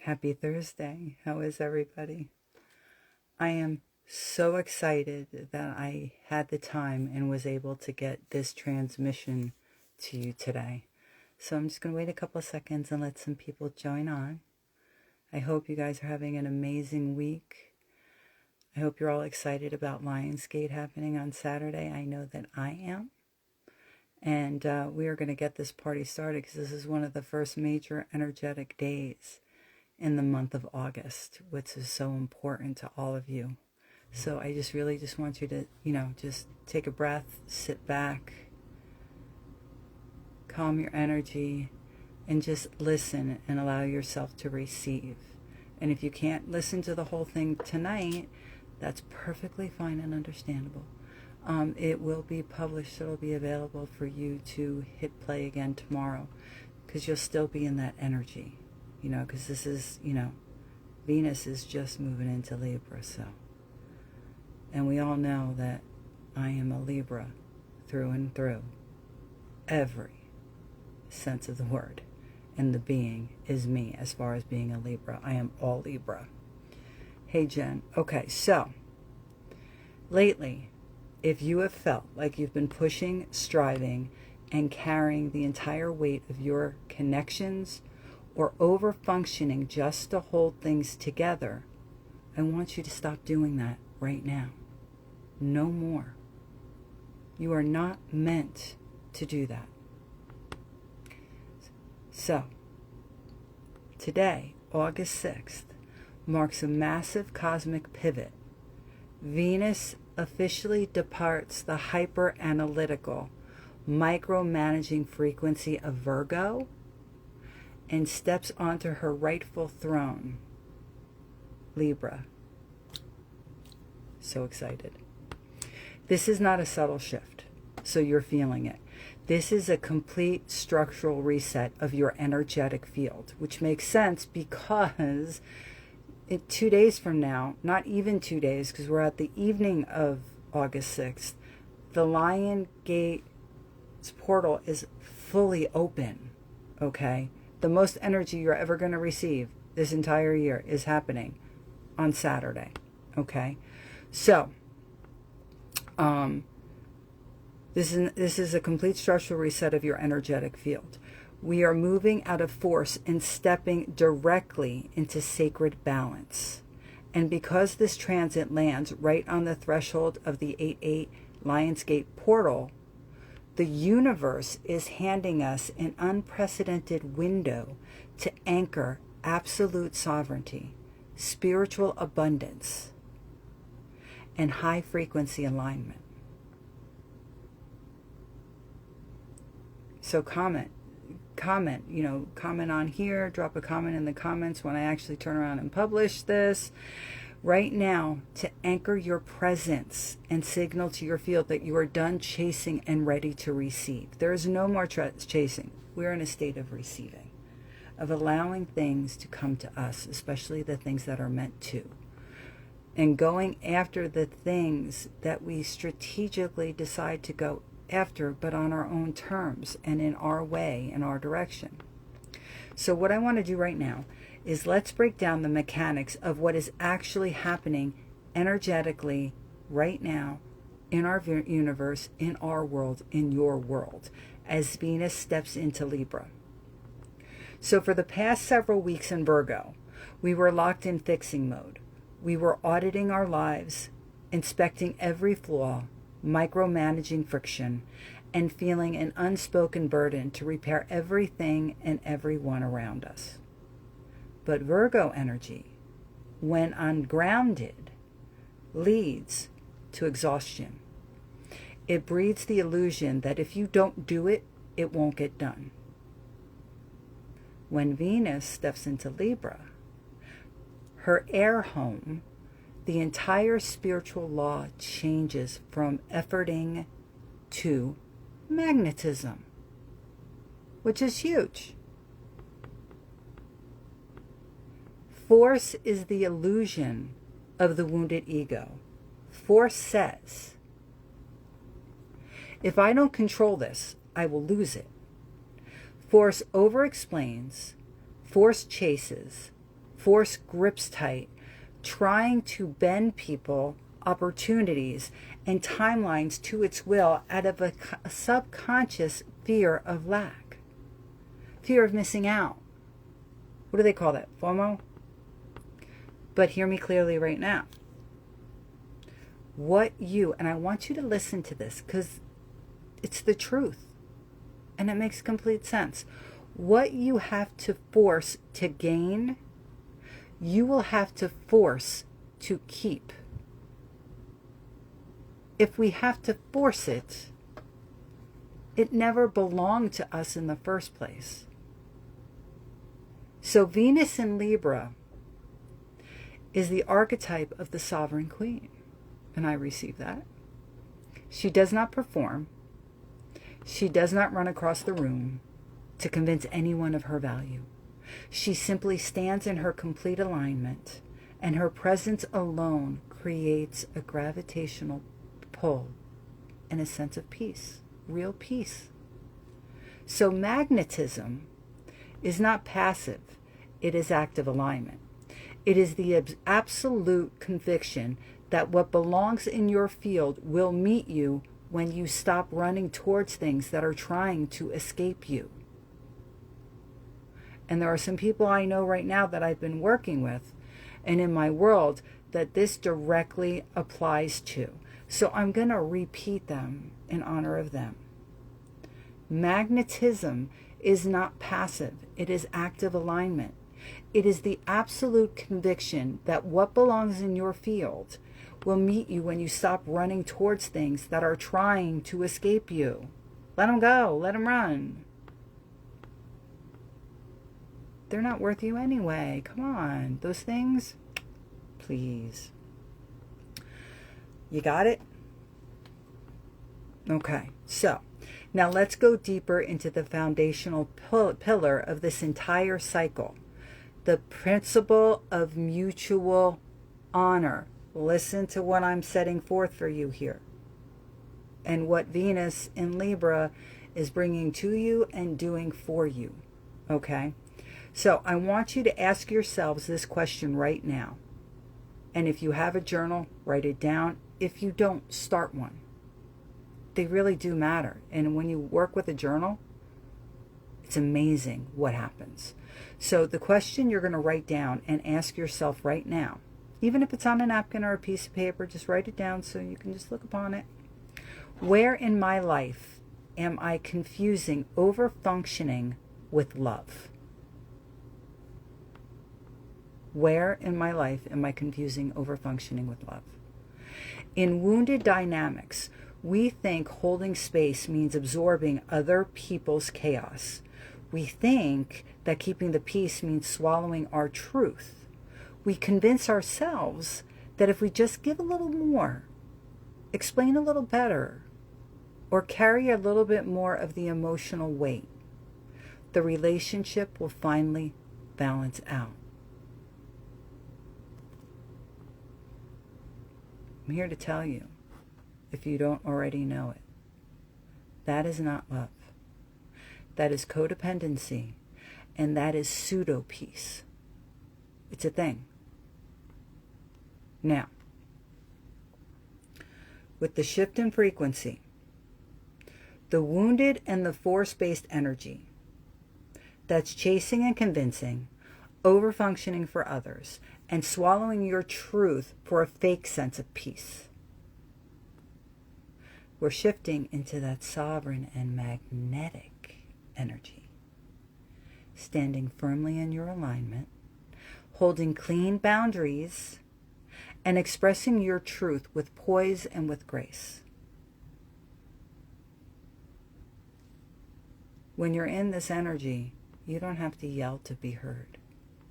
Happy Thursday. How is everybody? I am so excited that I had the time and was able to get this transmission to you today. So I'm just going to wait a couple of seconds and let some people join on. I hope you guys are having an amazing week. I hope you're all excited about Lionsgate happening on Saturday. I know that I am. And we are going to get this party started because this is one of the first major energetic days in the month of August, which is so important to all of you. So I just really want you to, just take a breath, sit back, calm your energy, and just listen and allow yourself to receive. And if you can't listen to the whole thing tonight, that's perfectly fine and understandable. It will be published. It'll be available for you to hit play again tomorrow because you'll still be in that energy, because this is, Venus is just moving into Libra. So, and we all know that I am a Libra through and through, every sense of the word. And the being is me as far as being a Libra. I am all Libra. Hey, Jen. Okay, so lately, if you have felt like you've been pushing, striving, and carrying the entire weight of your connections or over-functioning just to hold things together, I want you to stop doing that right now. No more. You are not meant to do that. So, today, August 6th, marks a massive cosmic pivot. Venus officially departs the hyper-analytical, micromanaging frequency of Virgo and steps onto her rightful throne, Libra. So excited. This is not a subtle shift, so you're feeling it. This is a complete structural reset of your energetic field, which makes sense because 2 days from now, not even 2 days, because we're at the evening of August 6th, the Lionsgate portal is fully open, okay? The most energy you're ever going to receive this entire year is happening on Saturday, okay? So, this is a complete structural reset of your energetic field. We are moving out of force and stepping directly into sacred balance. And because this transit lands right on the threshold of the 8-8 Lionsgate portal, the universe is handing us an unprecedented window to anchor absolute sovereignty, spiritual abundance, and high-frequency alignment. So comment on here, drop a comment in the comments when I actually turn around and publish this. Right now, to anchor your presence and signal to your field that you are done chasing and ready to receive. There is no more chasing. We're in a state of receiving, of allowing things to come to us, especially the things that are meant to, and going after the things that we strategically decide to go after, but on our own terms and in our way, in our direction. So what I want to do right now is let's break down the mechanics of what is actually happening energetically right now in our universe, in our world, in your world, as Venus steps into Libra. So for the past several weeks in Virgo, we were locked in fixing mode. We were auditing our lives, inspecting every flaw, micromanaging friction, and feeling an unspoken burden to repair everything and everyone around us. But Virgo energy, when ungrounded, leads to exhaustion. It breeds the illusion that if you don't do it, it won't get done. When Venus steps into Libra, her air home, the entire spiritual law changes from efforting to magnetism, which is huge. Force is the illusion of the wounded ego. Force says, if I don't control this, I will lose it. Force over-explains, force chases, force grips tight, trying to bend people, opportunities, and timelines to its will out of a subconscious fear of lack, fear of missing out. What do they call that? FOMO? But hear me clearly right now. And I want you to listen to this because it's the truth and it makes complete sense. What you have to force to gain, you will have to force to keep. If we have to force it, it never belonged to us in the first place. So Venus in Libra is the archetype of the sovereign queen. And I receive that. She does not perform. She does not run across the room to convince anyone of her value. She simply stands in her complete alignment, and her presence alone creates a gravitational pull and a sense of peace, real peace. So magnetism is not passive, it is active alignment. It is the absolute conviction that what belongs in your field will meet you when you stop running towards things that are trying to escape you. And there are some people I know right now that I've been working with and in my world that this directly applies to. So I'm going to repeat them in honor of them. Magnetism is not passive. It is active alignment. It is the absolute conviction that what belongs in your field will meet you when you stop running towards things that are trying to escape you. Let them go. Let them run. They're not worth you anyway. Come on. Those things, please. You got it? Okay. So now let's go deeper into the foundational pillar of this entire cycle. The principle of mutual honor. Listen to what I'm setting forth for you here. And what Venus in Libra is bringing to you and doing for you. Okay? So I want you to ask yourselves this question right now. And if you have a journal, write it down. If you don't, start one. They really do matter. And when you work with a journal, it's amazing what happens. So the question you're going to write down and ask yourself right now, even if it's on a napkin or a piece of paper, just write it down so you can just look upon it. Where in my life am I confusing over-functioning with love? Where in my life am I confusing over-functioning with love? In wounded dynamics, we think holding space means absorbing other people's chaos. We think that keeping the peace means swallowing our truth. We convince ourselves that if we just give a little more, explain a little better, or carry a little bit more of the emotional weight, the relationship will finally balance out. I'm here to tell you, if you don't already know it, that is not love. That is codependency, and that is pseudo-peace. It's a thing. Now, with the shift in frequency, the wounded and the force-based energy that's chasing and convincing, over-functioning for others, and swallowing your truth for a fake sense of peace. We're shifting into that sovereign and magnetic energy, standing firmly in your alignment, holding clean boundaries, and expressing your truth with poise and with grace. When you're in this energy, you don't have to yell to be heard.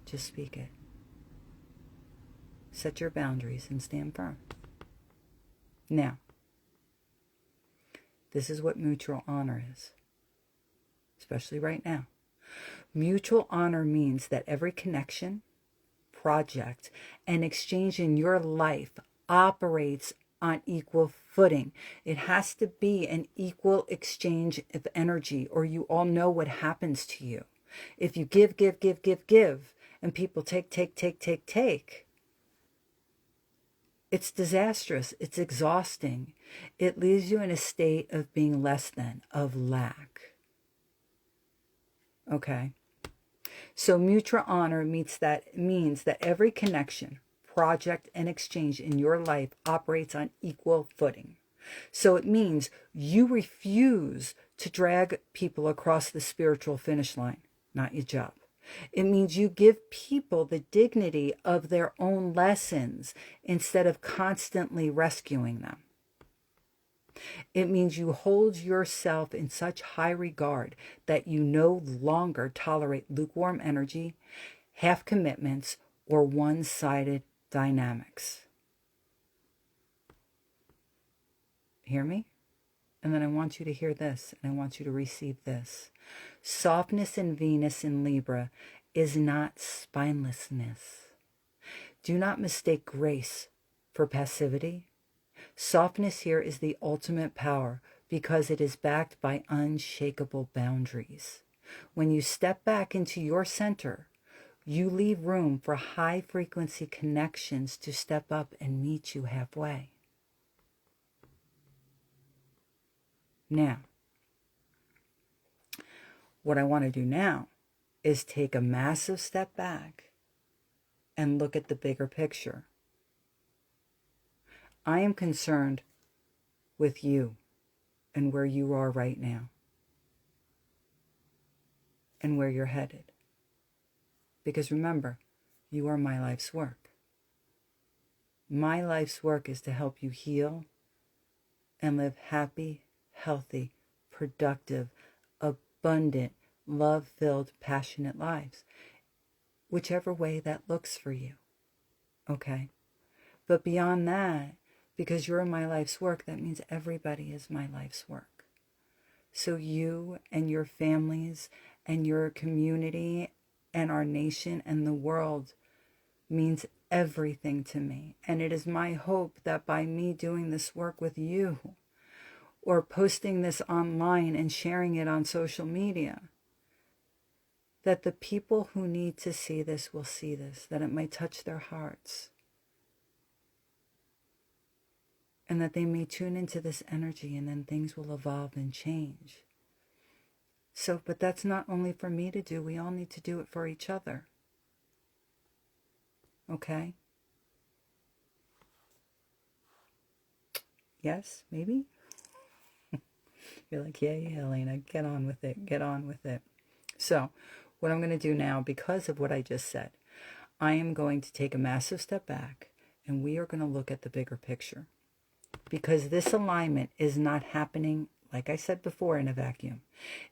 Just speak it. Set your boundaries and stand firm. Now, this is what mutual honor is, especially right now. Mutual honor means that every connection, project, and exchange in your life operates on equal footing. It has to be an equal exchange of energy, or you all know what happens to you. If you give, and people take, it's disastrous. It's exhausting. It leaves you in a state of being less than, of lack. Okay? So mutual honor means that every connection, project, and exchange in your life operates on equal footing. So it means you refuse to drag people across the spiritual finish line, not your job. It means you give people the dignity of their own lessons instead of constantly rescuing them. It means you hold yourself in such high regard that you no longer tolerate lukewarm energy, half commitments, or one-sided dynamics. Hear me? And then I want you to hear this, and I want you to receive this. Softness in Venus in Libra is not spinelessness. Do not mistake grace for passivity. Softness here is the ultimate power because it is backed by unshakable boundaries. When you step back into your center, you leave room for high-frequency connections to step up and meet you halfway. Now, what I want to do now is take a massive step back and look at the bigger picture. I am concerned with you and where you are right now and where you're headed. Because remember, you are my life's work. My life's work is to help you heal and live happy, healthy, productive, abundant, love-filled, passionate lives, whichever way that looks for you, okay? But beyond that, because you're my life's work, that means everybody is my life's work. So you and your families and your community and our nation and the world means everything to me. And it is my hope that by me doing this work with you, or posting this online and sharing it on social media, that the people who need to see this will see this, that it might touch their hearts, and that they may tune into this energy, and then things will evolve and change. So, but that's not only for me to do, we all need to do it for each other. Okay? Yes, maybe? You're like, yeah, Elena, get on with it, get on with it. So, what I'm going to do now, because of what I just said, I am going to take a massive step back, and we are going to look at the bigger picture. Because this alignment is not happening, like I said before, in a vacuum.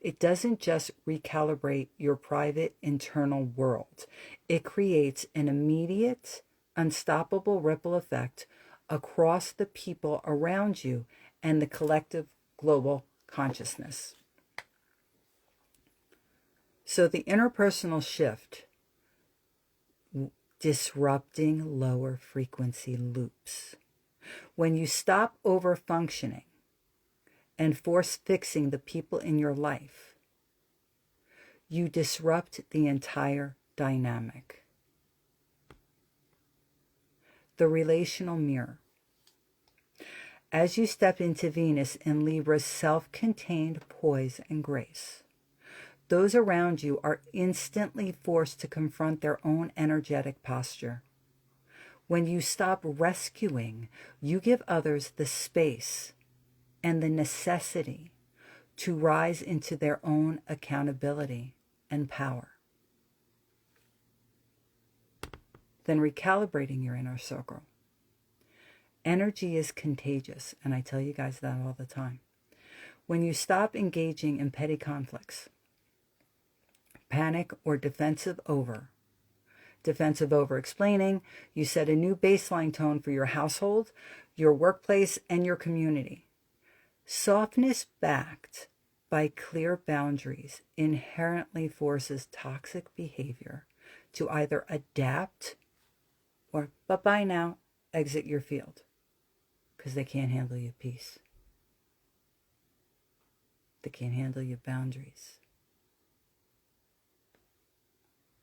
It doesn't just recalibrate your private internal world. It creates an immediate, unstoppable ripple effect across the people around you and the collective global consciousness. So the interpersonal shift, disrupting lower frequency loops. When you stop over-functioning and force-fixing the people in your life, you disrupt the entire dynamic. The relational mirror. As you step into Venus in Libra's self-contained poise and grace, those around you are instantly forced to confront their own energetic posture. When you stop rescuing, you give others the space and the necessity to rise into their own accountability and power. Then recalibrating your inner circle. Energy is contagious, and I tell you guys that all the time. When you stop engaging in petty conflicts, panic or defensive over explaining, you set a new baseline tone for your household, your workplace, and your community. Softness backed by clear boundaries inherently forces toxic behavior to either adapt or, bye-bye now, exit your field, because they can't handle your peace. They can't handle your boundaries.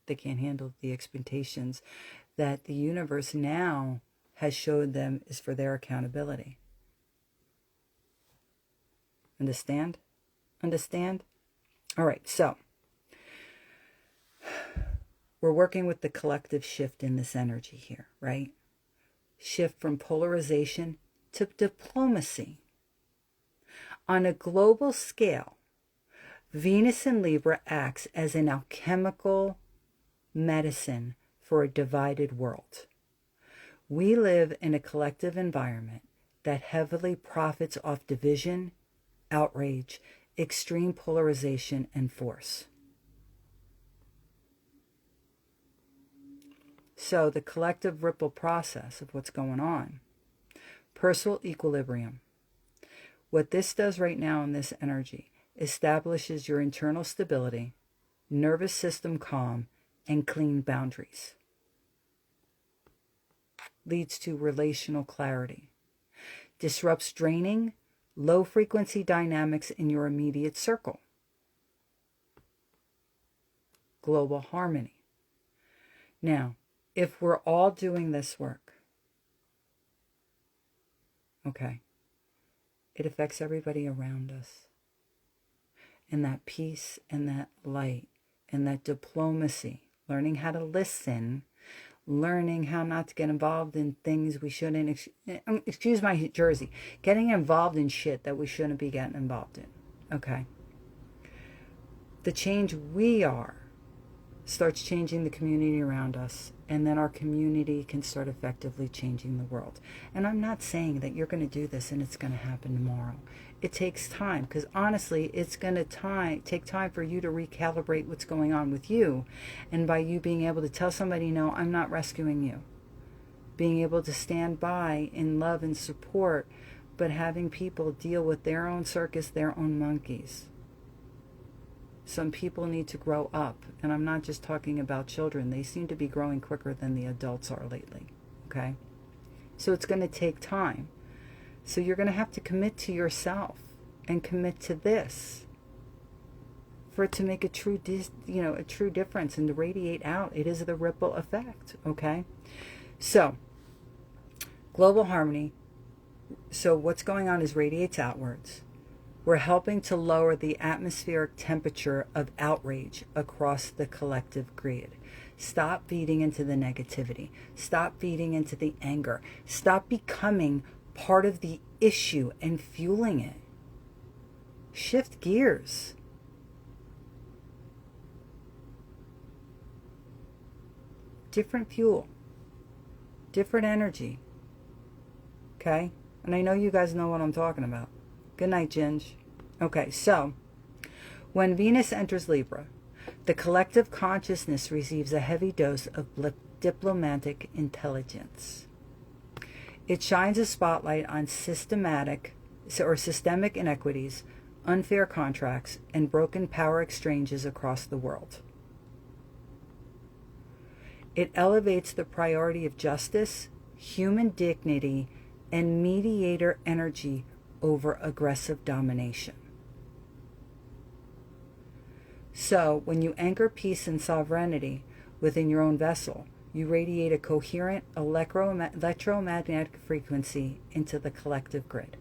They can't handle the expectations that the universe now has showed them is for their accountability. Understand? Understand? All right, so we're working with the collective shift in this energy here, right? Shift from polarization to diplomacy. On a global scale, Venus in Libra acts as an alchemical medicine for a divided world. We live in a collective environment that heavily profits off division, outrage, extreme polarization, and force. So the collective ripple process of what's going on. Personal equilibrium. What this does right now in this energy establishes your internal stability, nervous system calm, and clean boundaries. Leads to relational clarity. Disrupts draining, low-frequency dynamics in your immediate circle. Global harmony. Now, if we're all doing this work, okay, it affects everybody around us. And that peace and that light and that diplomacy, learning how to listen, learning how not to get involved in things we shouldn't, excuse my Jersey, getting involved in shit that we shouldn't be getting involved in, okay? The change we are starts changing the community around us, and then our community can start effectively changing the world. And I'm not saying that you're going to do this and it's going to happen tomorrow. It takes time, because honestly, it's going to take time for you to recalibrate what's going on with you. And by you being able to tell somebody, no, I'm not rescuing you. Being able to stand by in love and support, but having people deal with their own circus, their own monkeys. Some people need to grow up, and I'm not just talking about children. They seem to be growing quicker than the adults are lately, okay? So it's going to take time. So you're going to have to commit to yourself and commit to this for it to make a true difference and to radiate out. It is the ripple effect, okay? So, global harmony. So what's going on is radiates outwards. We're helping to lower the atmospheric temperature of outrage across the collective grid. Stop feeding into the negativity. Stop feeding into the anger. Stop becoming part of the issue and fueling it. Shift gears. Different fuel. Different energy. Okay? And I know you guys know what I'm talking about. Good night, Ginge. Okay, so when Venus enters Libra, the collective consciousness receives a heavy dose of diplomatic intelligence. It shines a spotlight on systemic inequities, unfair contracts, and broken power exchanges across the world. It elevates the priority of justice, human dignity, and mediator energy over aggressive domination. So, when you anchor peace and sovereignty within your own vessel, you radiate a coherent electromagnetic frequency into the collective grid.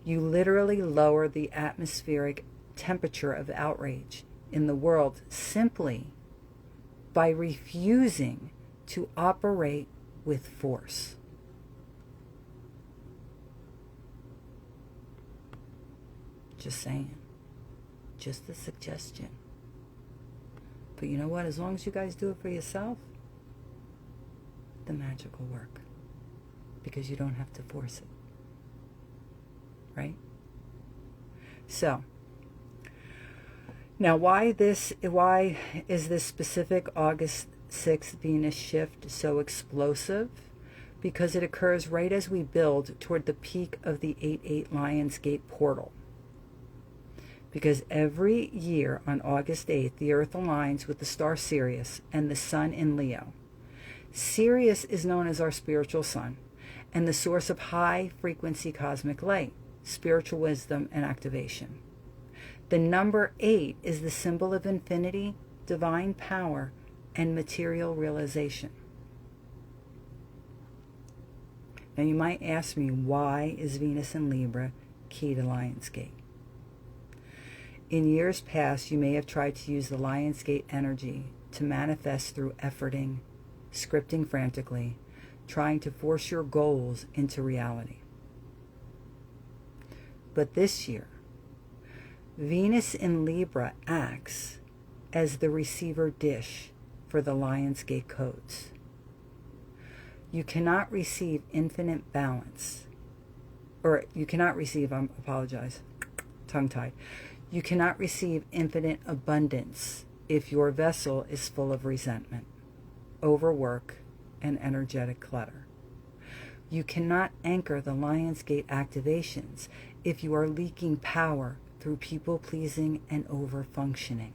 You literally lower the atmospheric temperature of outrage in the world simply by refusing to operate with force. Just saying. Just a suggestion. But you know what? As long as you guys do it for yourself, the magic will work. Because you don't have to force it. Right? So, now why is this specific August 6th Venus shift so explosive? Because it occurs right as we build toward the peak of the 8-8 Lionsgate portal. Because every year on August 8th, the Earth aligns with the star Sirius and the Sun in Leo. Sirius is known as our spiritual sun and the source of high-frequency cosmic light, spiritual wisdom, and activation. The number 8 is the symbol of infinity, divine power, and material realization. Now you might ask me, why is Venus in Libra key to Lionsgate? In years past, you may have tried to use the Lionsgate energy to manifest through efforting, scripting frantically, trying to force your goals into reality. But this year, Venus in Libra acts as the receiver dish for the Lionsgate codes. You cannot receive infinite balance, or you cannot receive, tongue-tied. You cannot receive infinite abundance if your vessel is full of resentment, overwork, and energetic clutter. You cannot anchor the Lionsgate activations if you are leaking power through people-pleasing and over-functioning.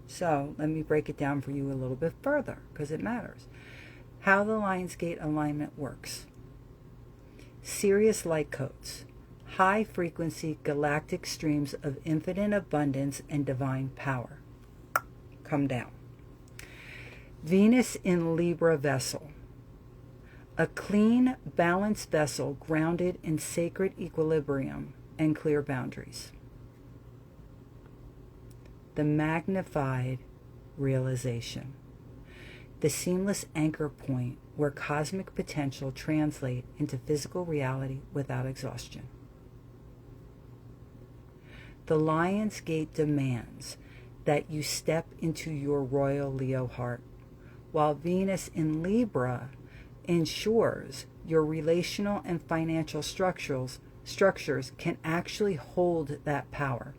So let me break it down for you a little bit further, because it matters. How the Lionsgate alignment works. Sirius light codes, high-frequency galactic streams of infinite abundance and divine power, come down. Venus in Libra vessel, a clean, balanced vessel grounded in sacred equilibrium and clear boundaries. The magnified realization, the seamless anchor point where cosmic potential translate into physical reality without exhaustion. The Lionsgate demands that you step into your royal Leo heart, while Venus in Libra ensures your relational and financial structures can actually hold that power.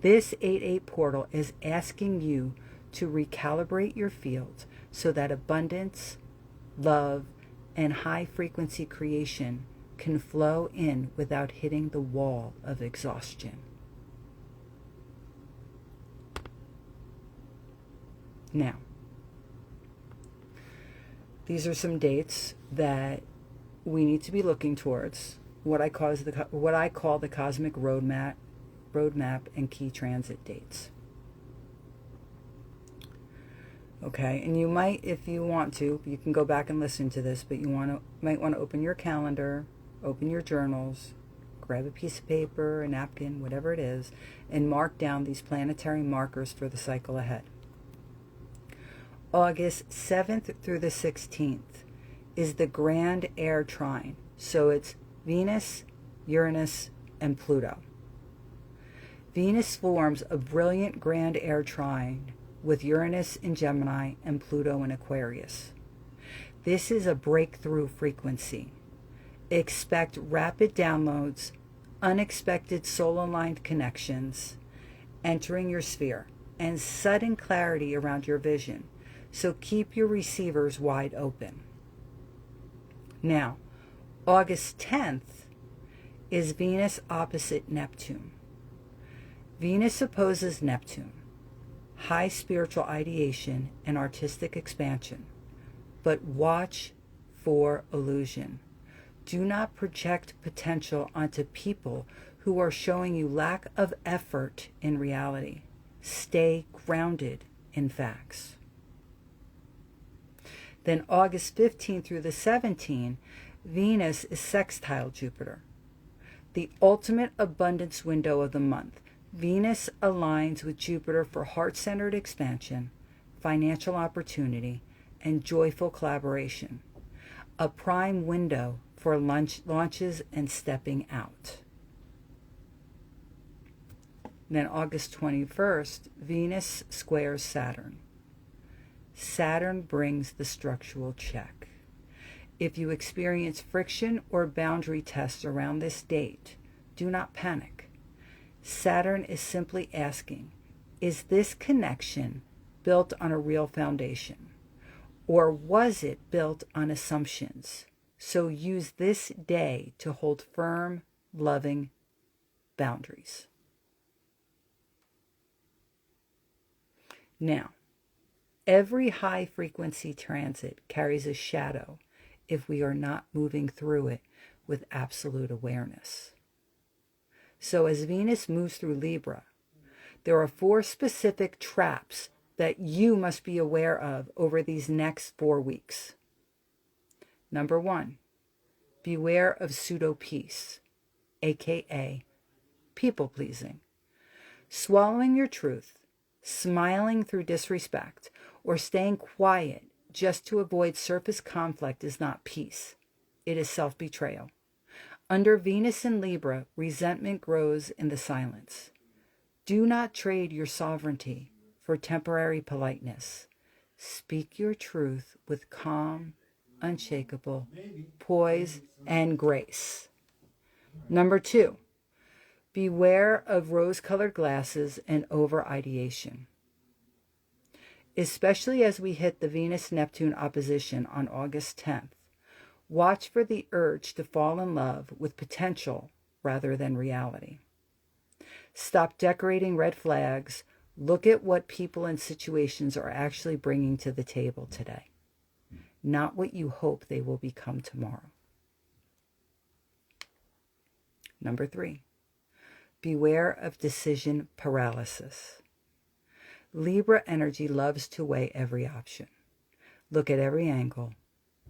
This 8-8 portal is asking you to recalibrate your field so that abundance, love, and high-frequency creation can flow in without hitting the wall of exhaustion. Now, these are some dates that we need to be looking towards, what I call the cosmic roadmap and key transit dates. Okay, and you might, if you want to, you can go back and listen to this, but you might want to open your calendar, open your journals, grab a piece of paper, a napkin, whatever it is, and mark down these planetary markers for the cycle ahead. August 7th through the 16th is the Grand Air Trine. So it's Venus, Uranus, and Pluto. Venus forms a brilliant Grand Air Trine with Uranus in Gemini and Pluto in Aquarius. This is a breakthrough frequency. Expect rapid downloads, unexpected soul-aligned connections entering your sphere, and sudden clarity around your vision. So keep your receivers wide open. Now, August 10th is Venus opposite Neptune. Venus opposes Neptune, high spiritual ideation and artistic expansion. But watch for illusion. Do not project potential onto people who are showing you lack of effort in reality. Stay grounded in facts. Then August 15th through the 17th, Venus is sextile Jupiter. The ultimate abundance window of the month. Venus aligns with Jupiter for heart-centered expansion, financial opportunity, and joyful collaboration. A prime window for launches and stepping out. Then August 21st, Venus squares Saturn. Saturn brings the structural check. If you experience friction or boundary tests around this date, do not panic. Saturn is simply asking, is this connection built on a real foundation? Or was it built on assumptions? So use this day to hold firm, loving boundaries. Now, every high-frequency transit carries a shadow if we are not moving through it with absolute awareness. So as Venus moves through Libra, There are 4 specific traps that you must be aware of over these next 4 weeks. Number 1, beware of pseudo-peace, aka people-pleasing. Swallowing your truth, smiling through disrespect, or staying quiet just to avoid surface conflict is not peace. It is self-betrayal. Under Venus in Libra, resentment grows in the silence. Do not trade your sovereignty for temporary politeness. Speak your truth with calm, unshakable poise and grace. Number 2, beware of rose-colored glasses and over-ideation. Especially as we hit the Venus-Neptune opposition on August 10th, watch for the urge to fall in love with potential rather than reality. Stop decorating red flags. Look at what people and situations are actually bringing to the table today, not what you hope they will become tomorrow. Number 3, beware of decision paralysis. Libra energy loves to weigh every option, look at every angle,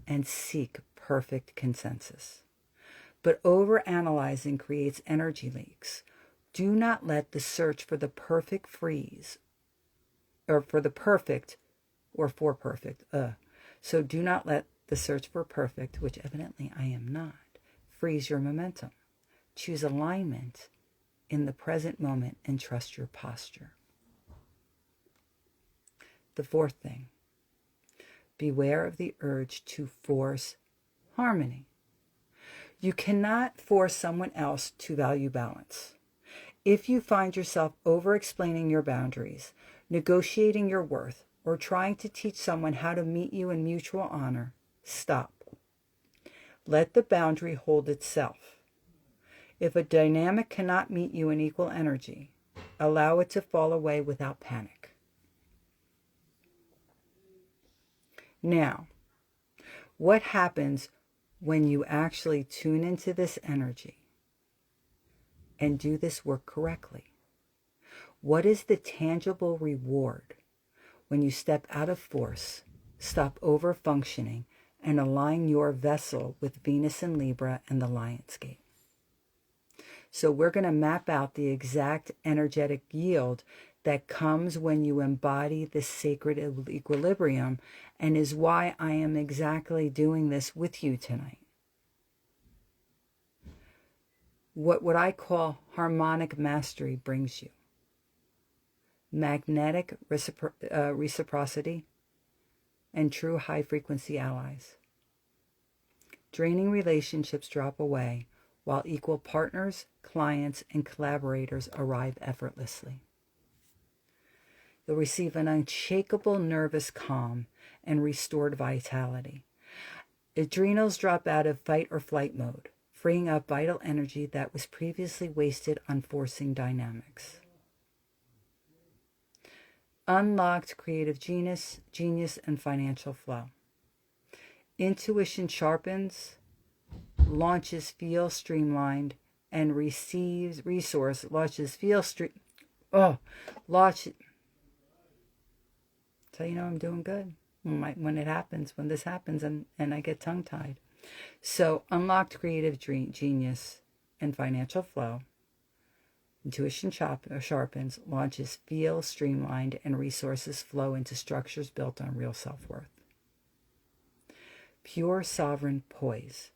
and seek perfect consensus. But overanalyzing creates energy leaks. Do not let the search for the perfect freeze, or for the perfect, or for perfect, So do not let the search for perfect, which evidently I am not, freeze your momentum. Choose alignment in the present moment and trust your posture. The 4th thing, beware of the urge to force harmony. You cannot force someone else to value balance. If you find yourself over-explaining your boundaries, negotiating your worth, or trying to teach someone how to meet you in mutual honor, stop. Let the boundary hold itself. If a dynamic cannot meet you in equal energy, allow it to fall away without panic. Now, what happens when you actually tune into this energy and do this work correctly? What is the tangible reward when you step out of force, stop over-functioning, and align your vessel with Venus in Libra and the Lionsgate? So we're going to map out the exact energetic yield that comes when you embody this sacred equilibrium, and is why I am exactly doing this with you tonight. What I call harmonic mastery brings you. Magnetic reciprocity and true high-frequency allies. Draining relationships drop away, while equal partners, clients, and collaborators arrive effortlessly. You'll receive an unshakable nervous calm and restored vitality. Adrenals drop out of fight or flight mode, freeing up vital energy that was previously wasted on forcing dynamics. Unlocked creative genius, and financial flow. Intuition sharpens, launches feel streamlined, and receives resource launches feel launch. So you know I'm doing good when it happens, when this happens, and I get tongue-tied. So unlocked creative genius and financial flow. Intuition sharpens, launches feel streamlined, and resources flow into structures built on real self-worth. Pure sovereign poise.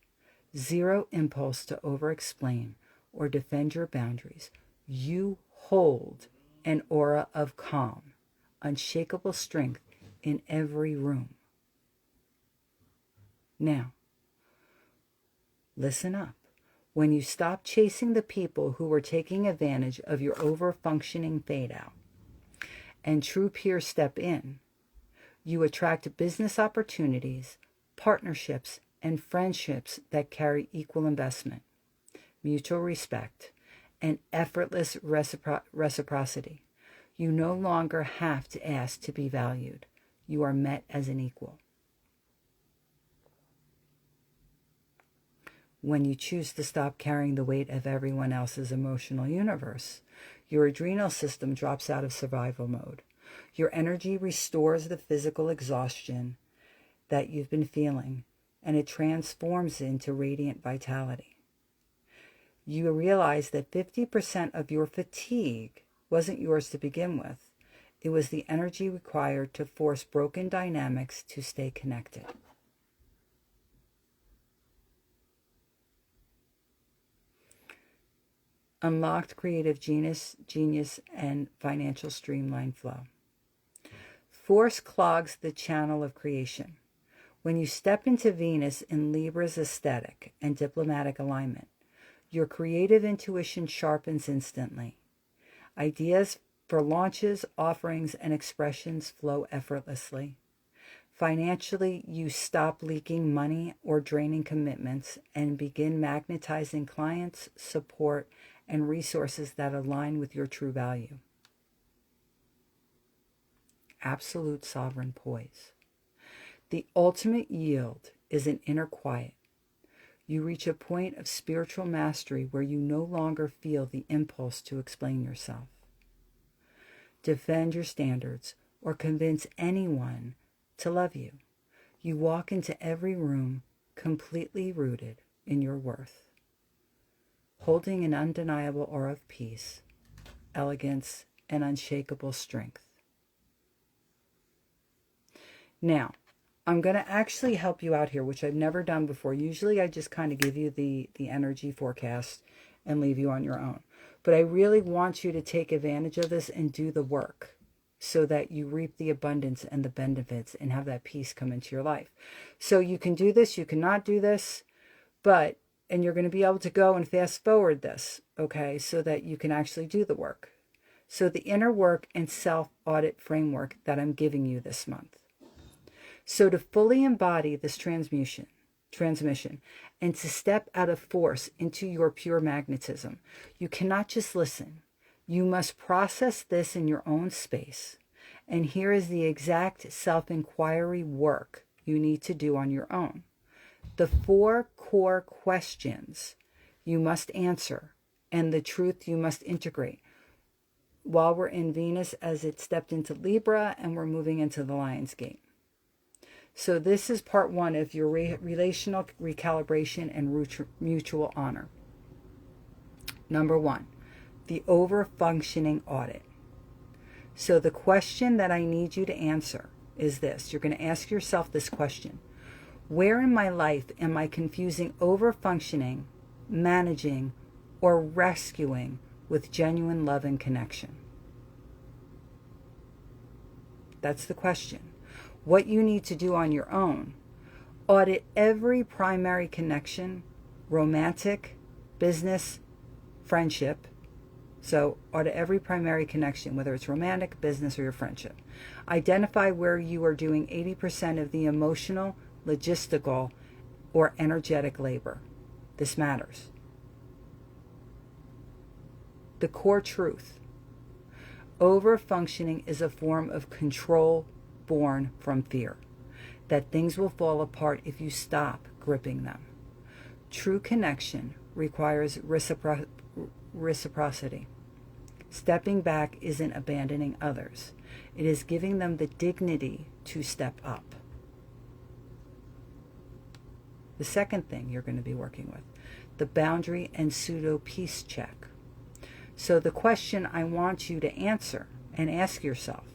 Zero impulse to over-explain or defend your boundaries. You hold an aura of calm, unshakable strength in every room. Now, listen up. When you stop chasing the people who are taking advantage of your over-functioning fade-out and true peers step in, you attract business opportunities, partnerships, and friendships that carry equal investment, mutual respect, and effortless reciprocity. You no longer have to ask to be valued. You are met as an equal. When you choose to stop carrying the weight of everyone else's emotional universe, Your adrenal system drops out of survival mode. Your energy restores the physical exhaustion that you've been feeling, and it transforms into radiant vitality. You realize that 50% of your fatigue wasn't yours to begin with. It was the energy required to force broken dynamics to stay connected. Unlocked creative genius, and financial streamline flow. Force clogs the channel of creation. When you step into Venus in Libra's aesthetic and diplomatic alignment, your creative intuition sharpens instantly. Ideas for launches, offerings, and expressions flow effortlessly. Financially, you stop leaking money or draining commitments and begin magnetizing clients, support, and resources that align with your true value. Absolute sovereign poise. The ultimate yield is an inner quiet. You reach a point of spiritual mastery where you no longer feel the impulse to explain yourself, defend your standards, or convince anyone to love you. You walk into every room completely rooted in your worth, holding an undeniable aura of peace, elegance, and unshakable strength. Now, I'm going to actually help you out here, which I've never done before. Usually I just kind of give you the energy forecast and leave you on your own. But I really want you to take advantage of this and do the work so that you reap the abundance and the benefits and have that peace come into your life. So you can do this, you cannot do this, and you're going to be able to go and fast forward this, okay, so that you can actually do the work. So the inner work and self-audit framework that I'm giving you this month. So to fully embody this transmission, and to step out of force into your pure magnetism, you cannot just listen. You must process this in your own space. And here is the exact self-inquiry work you need to do on your own. The 4 core questions you must answer and the truth you must integrate while we're in Venus as it stepped into Libra and we're moving into the Lionsgate. So this is part 1 of your relational recalibration and mutual honor. Number 1, the over-functioning audit. So the question that I need you to answer is this. You're going to ask yourself this question. Where in my life am I confusing over-functioning, managing, or rescuing with genuine love and connection? That's the question. What you need to do on your own, audit every primary connection, romantic, business, friendship. So audit every primary connection, whether it's romantic, business, or your friendship. Identify where you are doing 80% of the emotional, logistical, or energetic labor. This matters. The core truth. Over-functioning is a form of control born from fear, that things will fall apart if you stop gripping them. True connection requires reciprocity. Stepping back isn't abandoning others. It is giving them the dignity to step up. The second thing you're going to be working with, the boundary and pseudo-peace check. So the question I want you to answer and ask yourself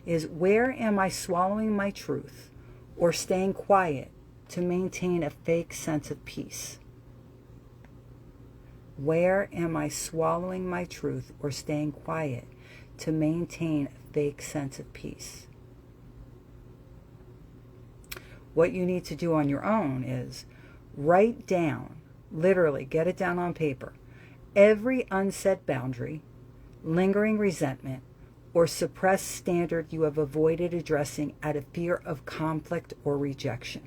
is, where am I swallowing my truth or staying quiet to maintain a fake sense of peace? Where am I swallowing my truth or staying quiet to maintain a fake sense of peace? What you need to do on your own is write down, literally get it down on paper, every unset boundary, lingering resentment, or suppressed standard you have avoided addressing out of fear of conflict or rejection.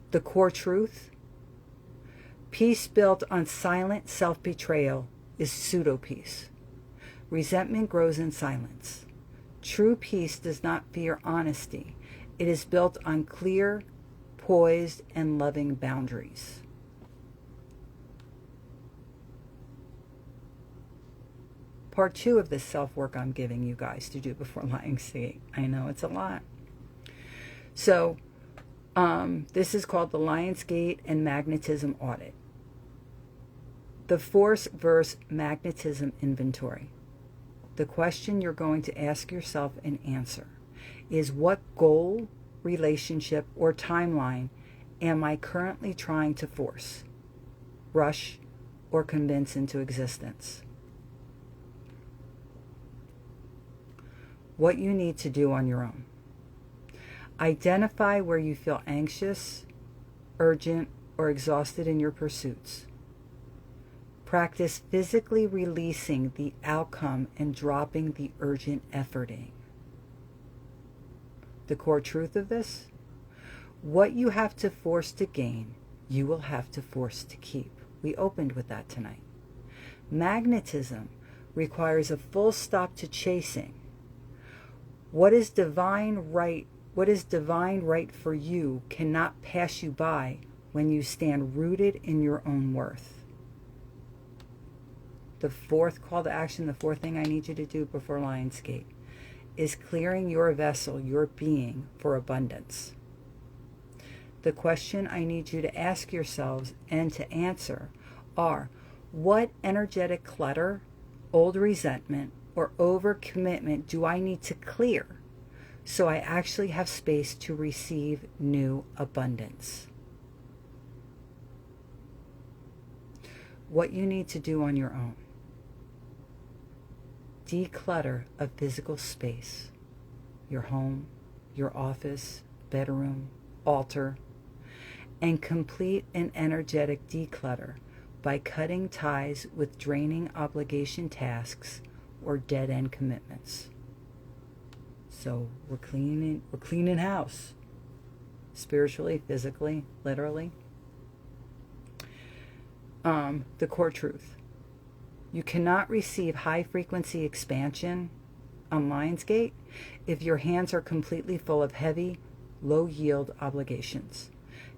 The core truth: peace built on silent self-betrayal is pseudo-peace. Resentment grows in silence. True peace does not fear honesty. It is built on clear, poised, and loving boundaries. part 2 of this self-work I'm giving you guys to do before Lionsgate. I know it's a lot. So this is called the Lionsgate and Magnetism Audit. The Force versus Magnetism Inventory. The question you're going to ask yourself and answer is, what goal, relationship, or timeline am I currently trying to force, rush, or convince into existence? What you need to do on your own. Identify where you feel anxious, urgent, or exhausted in your pursuits. Practice physically releasing the outcome and dropping the urgent efforting. The core truth of this: what you have to force to gain, you will have to force to keep. We opened with that tonight. Magnetism requires a full stop to chasing. What is divine right for you cannot pass you by when you stand rooted in your own worth. The fourth call to action, the fourth thing I need you to do before Lionsgate, is clearing your vessel, your being, for abundance. The question I need you to ask yourselves and to answer are, what energetic clutter, old resentment, or overcommitment do I need to clear so I actually have space to receive new abundance? What you need to do on your own. Declutter a physical space, your home, your office, bedroom, altar, and complete an energetic declutter by cutting ties with draining obligation tasks or dead-end commitments. So we're cleaning house, spiritually, physically, literally. The core truth. You cannot receive high-frequency expansion on Lionsgate if your hands are completely full of heavy, low-yield obligations.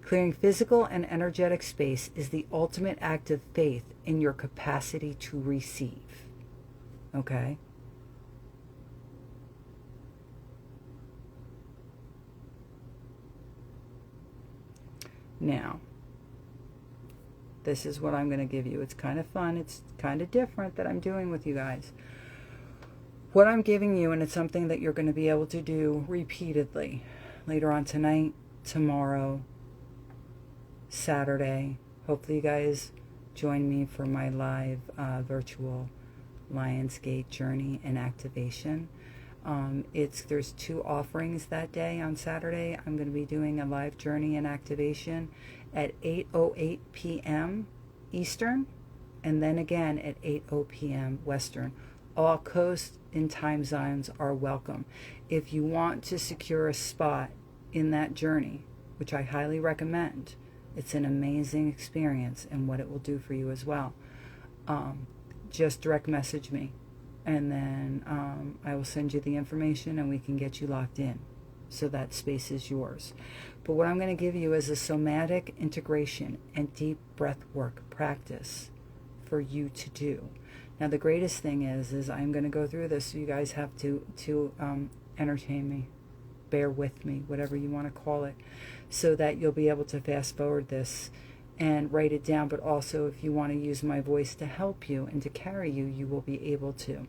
Clearing physical and energetic space is the ultimate act of faith in your capacity to receive. Okay? Now, this is what I'm going to give you. It's kind of fun. It's kind of different that I'm doing with you guys. What I'm giving you, and it's something that you're going to be able to do repeatedly later on tonight, tomorrow, Saturday. Hopefully you guys join me for my live virtual Lionsgate journey and activation. There's 2 offerings that day. On Saturday, I'm going to be doing a live journey and activation at 8:08 p.m. Eastern, and then again at 8:00 p.m. Western. All coast and time zones are welcome. If you want to secure a spot in that journey, which I highly recommend, it's an amazing experience and what it will do for you as well. Just direct message me, and then I will send you the information and we can get you locked in. So that space is yours. But what I'm going to give you is a somatic integration and deep breath work practice for you to do. Now the greatest thing is I'm going to go through this, so you guys have to entertain me, bear with me, whatever you want to call it, so that you'll be able to fast forward this and write it down. But also, if you want to use my voice to help you and to carry you, you will be able to.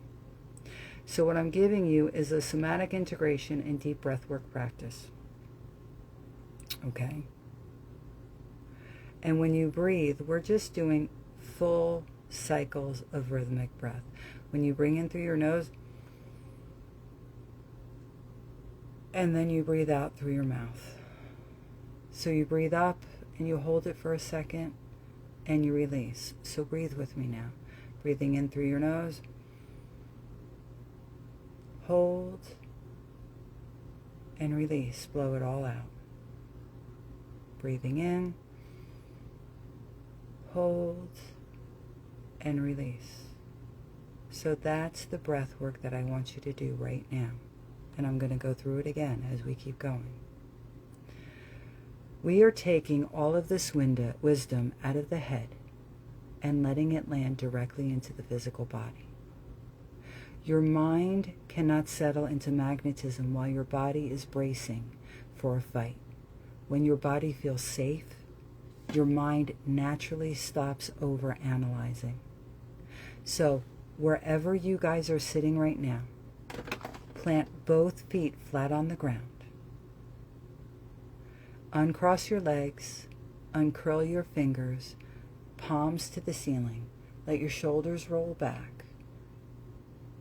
So what I'm giving you is a somatic integration and deep breath work practice. Okay? And when you breathe, we're just doing full cycles of rhythmic breath. When you bring in through your nose, and then you breathe out through your mouth. So you breathe up and you hold it for a second and you release. So breathe with me now. Breathing in through your nose. Hold and release. Blow it all out. Breathing in. Hold and release. So that's the breath work that I want you to do right now. And I'm going to go through it again as we keep going. We are taking all of this wisdom out of the head and letting it land directly into the physical body. Your mind cannot settle into magnetism while your body is bracing for a fight. When your body feels safe, your mind naturally stops over-analyzing. So, wherever you guys are sitting right now, plant both feet flat on the ground. Uncross your legs, uncurl your fingers, palms to the ceiling. Let your shoulders roll back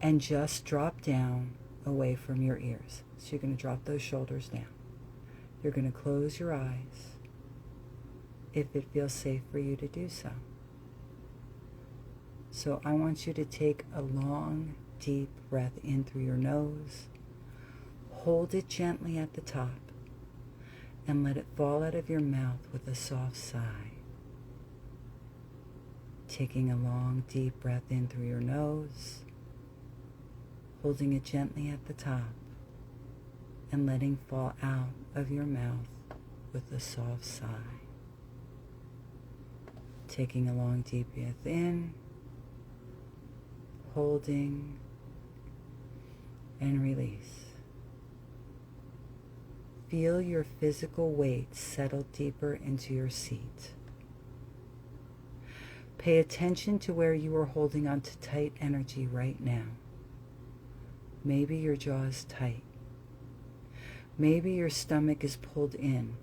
and just drop down away from your ears. So you're going to drop those shoulders down. You're going to close your eyes if it feels safe for you to do so. So I want you to take a long, deep breath in through your nose. Hold it gently at the top and let it fall out of your mouth with a soft sigh. Taking a long, deep breath in through your nose, holding it gently at the top and letting fall out of your mouth with a soft sigh. Taking a long, deep breath in, holding, and release. Feel your physical weight settle deeper into your seat. Pay attention to where you are holding on to tight energy right now. Maybe your jaw is tight. Maybe your stomach is pulled in,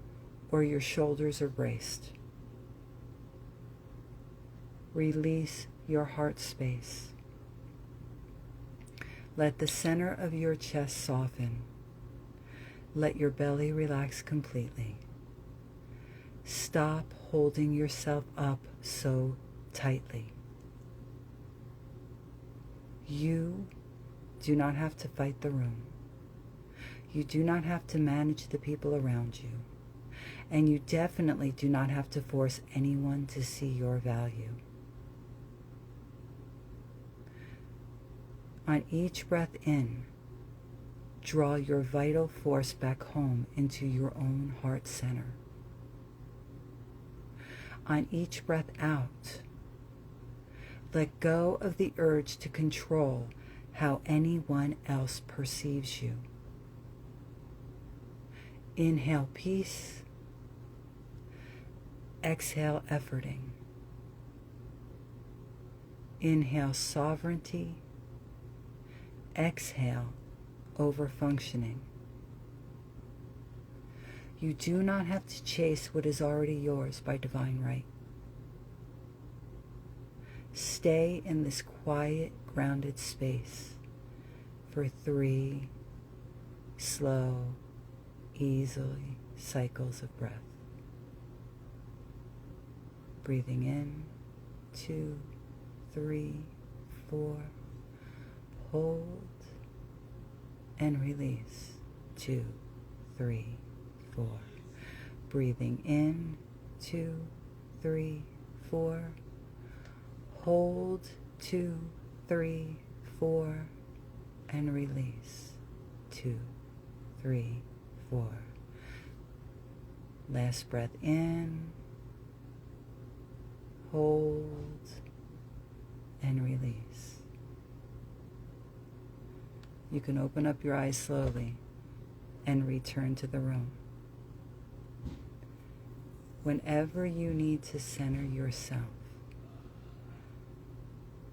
or your shoulders are braced. Release your heart space. Let the center of your chest soften. Let your belly relax completely. Stop holding yourself up so tightly. You do not have to fight the room. You do not have to manage the people around you. And you definitely do not have to force anyone to see your value. On each breath in, draw your vital force back home into your own heart center. On each breath out, let go of the urge to control how anyone else perceives you. Inhale peace. Exhale efforting. Inhale sovereignty. Exhale over-functioning. You do not have to chase what is already yours by divine right. Stay in this quiet, grounded space for 3 slow, easy cycles of breath. Breathing in, 2, 3, 4. Hold and release. 2, 3, 4. Breathing in, 2, 3, 4. Hold, 2, 3, 4. And release. 2, 3, 4. Last breath in. Hold and release. You can open up your eyes slowly and return to the room. Whenever you need to center yourself,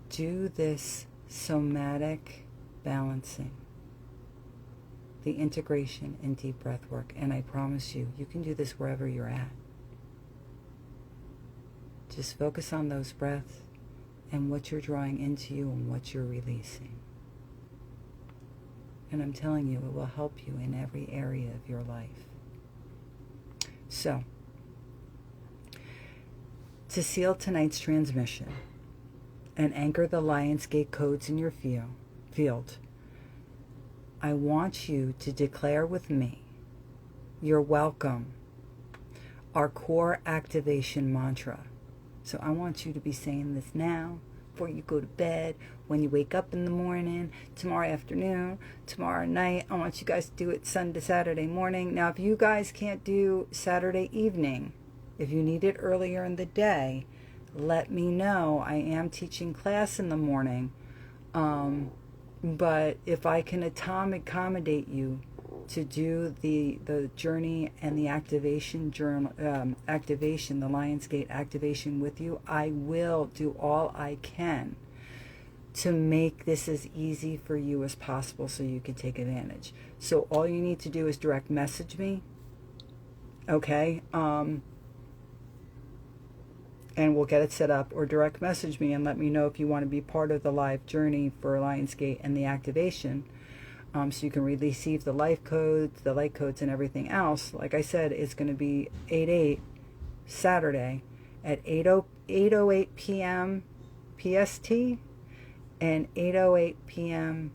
do this somatic balancing, the integration and deep breath work. And I promise you, you can do this wherever you're at. Just focus on those breaths and what you're drawing into you and what you're releasing. And I'm telling you, it will help you in every area of your life. So, to seal tonight's transmission and anchor the Lionsgate codes in your field, I want you to declare with me, "You're welcome," our core activation mantra. So I want you to be saying this now, before you go to bed, when you wake up in the morning, tomorrow afternoon, tomorrow night. I want you guys to do it Sunday, Saturday morning. Now, if you guys can't do Saturday evening, if you need it earlier in the day, let me know. I am teaching class in the morning, But if I can accommodate you to do the journey and the activation journal, activation, the Lionsgate activation with you, I will do all I can to make this as easy for you as possible so you can take advantage. So all you need to do is direct message me, okay? And we'll get it set up, or direct message me and let me know if you want to be part of the live journey for Lionsgate and the activation, so you can receive the light codes and everything else. Like I said, it's going to be 8/8 Saturday at 8:08 p.m. PST and 8:08 p.m.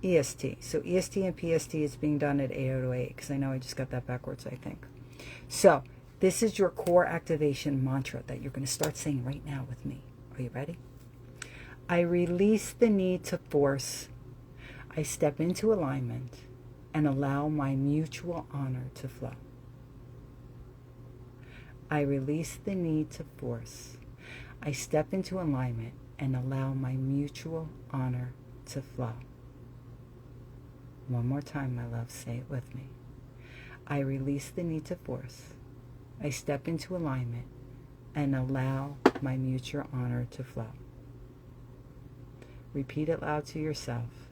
EST. So EST and PST is being done at 8:08 because I know I just got that backwards, I think. So this is your core activation mantra that you're going to start saying right now with me. Are you ready? I release the need to force. I step into alignment and allow my mutual honor to flow. I release the need to force. I step into alignment and allow my mutual honor to flow. One more time, my love, say it with me. I release the need to force. I step into alignment and allow my mutual honor to flow. Repeat it loud to yourself.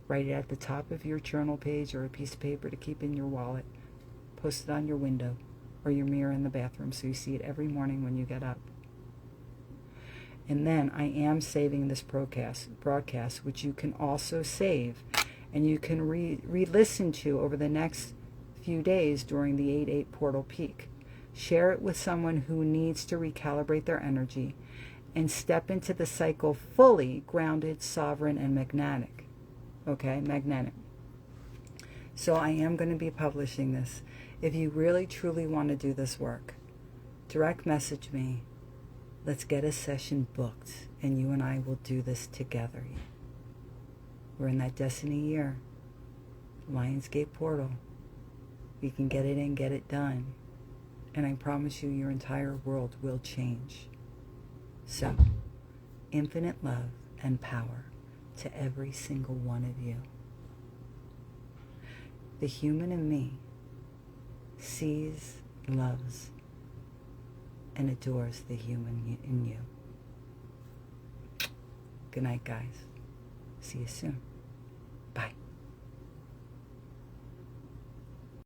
Write it at the top of your journal page or a piece of paper to keep in your wallet. Post it on your window or your mirror in the bathroom so you see it every morning when you get up. And then I am saving this broadcast, which you can also save and you can re-listen to over the next few days during the 8/8 portal peak. Share it with someone who needs to recalibrate their energy and step into the cycle fully grounded, sovereign, and magnetic. Okay, magnetic. So I am going to be publishing this. If you really truly want to do this work, direct message me. Let's get a session booked and you and I will do this together. We're in that destiny year. Lionsgate portal. We can get it in, get it done. And I promise you your entire world will change. So, infinite love and power to every single one of you. The human in me sees, loves, and adores the human in you. Good night, guys. See you soon.